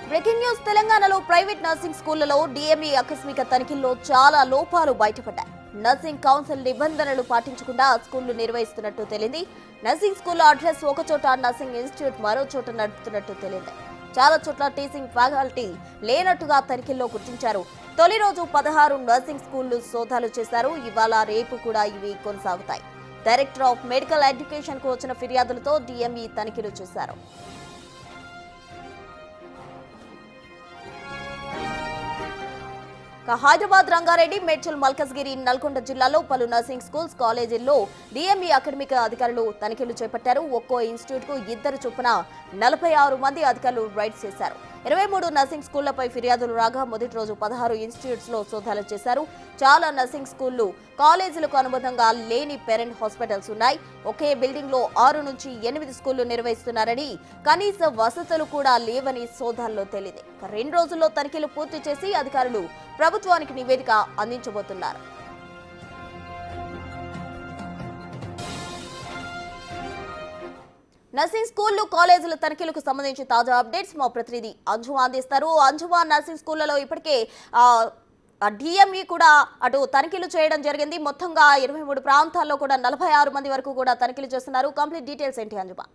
Breaking news తెలంగాణలో private nursing స్కూళ్లలో DME ఆకస్మిక తనిఖీల్లో చాలా లోపాలు బయటపడ్డాయి. నర్సింగ్ కౌన్సిల్ నిబంధనలు పాటించకుండా స్కూళ్లు నిర్వహిస్తున్నట్టు తెలిసింది. నర్సింగ్ స్కూల్ అడ్రస్ ఒక చోట, నర్సింగ్ ఇన్స్టిట్యూట్ మరో చోట నడుపుతున్నట్టు తెలిసింది. చాలా చోట్ల టీచింగ్ ఫ్యాకల్టీ లేనట్టుగా తనిఖీల్లో గుర్తించారు. తొలి రోజు 16 నర్సింగ్ స్కూళ్లు సోదాలు చేశారు. ఇవాళ రేపు కూడా ఇవి కొనసాగుతాయి. డైరెక్టర్ ఆఫ్ మెడికల్ ఎడ్యుకేషన్ కు వచ్చిన ఫిర్యాదులతో డిఎంఈ తనిఖీలు చేశారు. హైదరాబాద్, రంగారెడ్డి, మేడ్చల్, మల్కజ్గిరి, నల్గొండ జిల్లాలో పలు నర్సింగ్ స్కూల్స్, కాలేజీల్లో డిఎంఈ అకాడమిక్ అధికారులు తనిఖీలు చేపట్టారు. ఒక్కో ఇన్స్టిట్యూట్ కు 2 చొప్పున 46 మంది అధికారులు రైడ్స్ చేశారు. 23 నర్సింగ్ స్కూళ్లపై ఫిర్యాదులు రాగా మొదటి రోజు 16 ఇన్స్టిట్యూట్స్ లో సోదాలు చేశారు. చాలా నర్సింగ్ స్కూళ్లు, కాలేజీలకు అనుబంధంగా లేని పేరెంట్ హాస్పిటల్స్ ఉన్నాయి. ఒకే బిల్డింగ్ లో 6 నుంచి 8 స్కూళ్లు నిర్వహిస్తున్నారని, కనీస వసతులు కూడా లేవని సోదాల్లో తేలింది. 2 రోజుల్లో తనిఖీలు పూర్తి చేసి అధికారులు ప్రభుత్వానికి నివేదిక అందించబోతున్నారు. నర్సింగ్ స్కూళ్లు, కాలేజీల తనిఖీలకు సంబంధించి తాజా అప్డేట్స్ మా ప్రతినిధి అంజుమా అందిస్తారు. అంజుమా, నర్సింగ్ స్కూళ్లలో ఇప్పటికే డిఎంఈ కూడా అటు తనిఖీలు చేయడం జరిగింది. మొత్తంగా 23 ప్రాంతాల్లో కూడా 46 మంది వరకు కూడా తనిఖీలు చేస్తున్నారు. కంప్లీట్ డీటెయిల్స్ ఏంటి అంజుమా?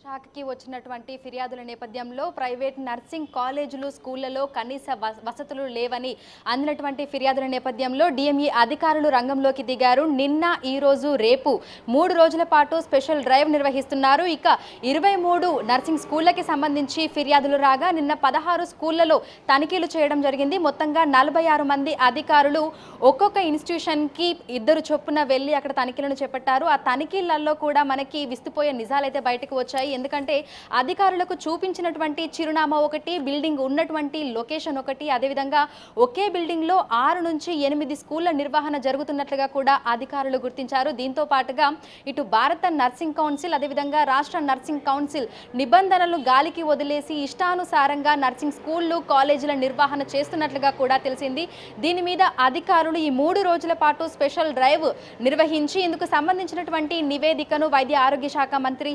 శాఖకి వచ్చినటువంటి ఫిర్యాదుల నేపథ్యంలో ప్రైవేట్ నర్సింగ్ కాలేజీలు, స్కూళ్లలో కనీస వసతులు లేవని అందినటువంటి ఫిర్యాదుల నేపథ్యంలో డిఎంఈ అధికారులు రంగంలోకి దిగారు. నిన్న, ఈ రోజు, రేపు 3 రోజుల పాటు స్పెషల్ డ్రైవ్ నిర్వహిస్తున్నారు. ఇక 23 నర్సింగ్ స్కూళ్లకి సంబంధించి ఫిర్యాదులు రాగా నిన్న 16 స్కూళ్లలో తనిఖీలు చేయడం జరిగింది. మొత్తంగా 46 మంది అధికారులు ఒక్కొక్క ఇన్స్టిట్యూషన్కి 2 చొప్పున వెళ్ళి అక్కడ తనిఖీలను చేపట్టారు. ఆ తనిఖీలలో కూడా మనకి విస్తుపోయే నిజాలైతే బయటకు వచ్చాయి. ఎందుకంటే అధికారులకు చూపించినటువంటి చిరునామా ఒకటి, బిల్డింగ్ ఉన్నటువంటి లొకేషన్ ఒకటి, అదేవిధంగా ఒకే బిల్డింగ్ లో 6 నుంచి 8 స్కూళ్ల నిర్వహణ జరుగుతున్నట్లుగా కూడా అధికారులు గుర్తించారు. దీంతో పాటుగా ఇటు భారత నర్సింగ్ కౌన్సిల్, అదేవిధంగా రాష్ట్ర నర్సింగ్ కౌన్సిల్ నిబంధనలను గాలికి వదిలేసి ఇష్టానుసారంగా నర్సింగ్ స్కూళ్లు, కాలేజీల నిర్వహణ చేస్తున్నట్లుగా కూడా తెలిసింది. దీని మీద అధికారులు ఈ 3 రోజుల పాటు స్పెషల్ డ్రైవ్ నిర్వహించి ఇందుకు సంబంధించినటువంటి నివేదికను వైద్య ఆరోగ్య శాఖ మంత్రి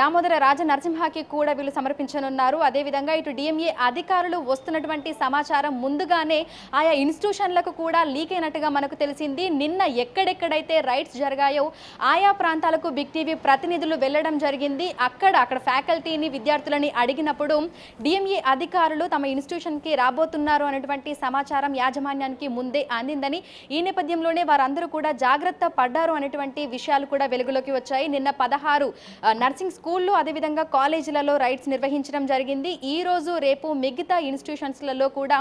దామోదర రాజ నరసింహకి కూడా వీళ్ళు సమర్పించనున్నారు. అదేవిధంగా ఇటు డిఎంఏ అధికారులు వస్తున్నటువంటి సమాచారం ముందుగానే ఆయా ఇన్స్టిట్యూషన్లకు కూడా లీక్ అయినట్టుగా మనకు తెలిసింది. నిన్న ఎక్కడెక్కడైతే రైడ్స్ జరిగాయో ఆయా ప్రాంతాలకు బిగ్ టీవీ ప్రతినిధులు వెళ్లడం జరిగింది. అక్కడ ఫ్యాకల్టీని, విద్యార్థులని అడిగినప్పుడు డిఎంఏ అధికారులు తమ ఇన్స్టిట్యూషన్కి రాబోతున్నారు అనేటువంటి సమాచారం యాజమాన్యానికి ముందే అందిందని, ఈ నేపథ్యంలోనే వారందరూ కూడా జాగ్రత్త పడ్డారు అనేటువంటి విషయాలు కూడా వెలుగులోకి వచ్చాయి. నిన్న 16 నర్సింగ్ స్కూళ్లు, అదేవిధంగా కాలేజీలలో రైడ్స్ నిర్వహించడం జరిగింది. ఈ రోజు, రేపు మిగతా ఇన్స్టిట్యూషన్స్లలో కూడా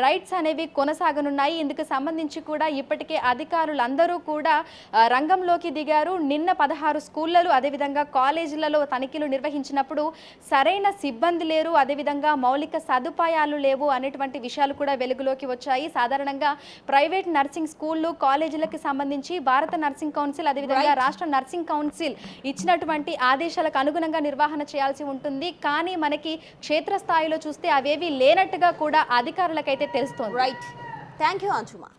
రైడ్స్ అనేవి కొనసాగనున్నాయి. ఇందుకు సంబంధించి కూడా ఇప్పటికే అధికారులందరూ కూడా రంగంలోకి దిగారు. నిన్న 16 స్కూళ్లలో, అదేవిధంగా కాలేజీలలో తనిఖీలు నిర్వహించినప్పుడు సరైన సిబ్బంది లేరు, అదేవిధంగా మౌలిక సదుపాయాలు లేవు అనేటువంటి విషయాలు కూడా వెలుగులోకి వచ్చాయి. సాధారణంగా ప్రైవేట్ నర్సింగ్ స్కూళ్లు, కాలేజీలకు సంబంధించి భారత నర్సింగ్ కౌన్సిల్, అదేవిధంగా రాష్ట్ర నర్సింగ్ కౌన్సిల్ ఇచ్చినటువంటి ఆదేశాలకు అనుగుణంగా నిర్వహణ చేయాల్సి ఉంటుంది. కానీ మనకి క్షేత్రస్థాయిలో చూస్తే అవేవి లేనట్టుగా కూడా అధికారులకైతే తెలుస్తోంది. Right, thank you అంజుమా.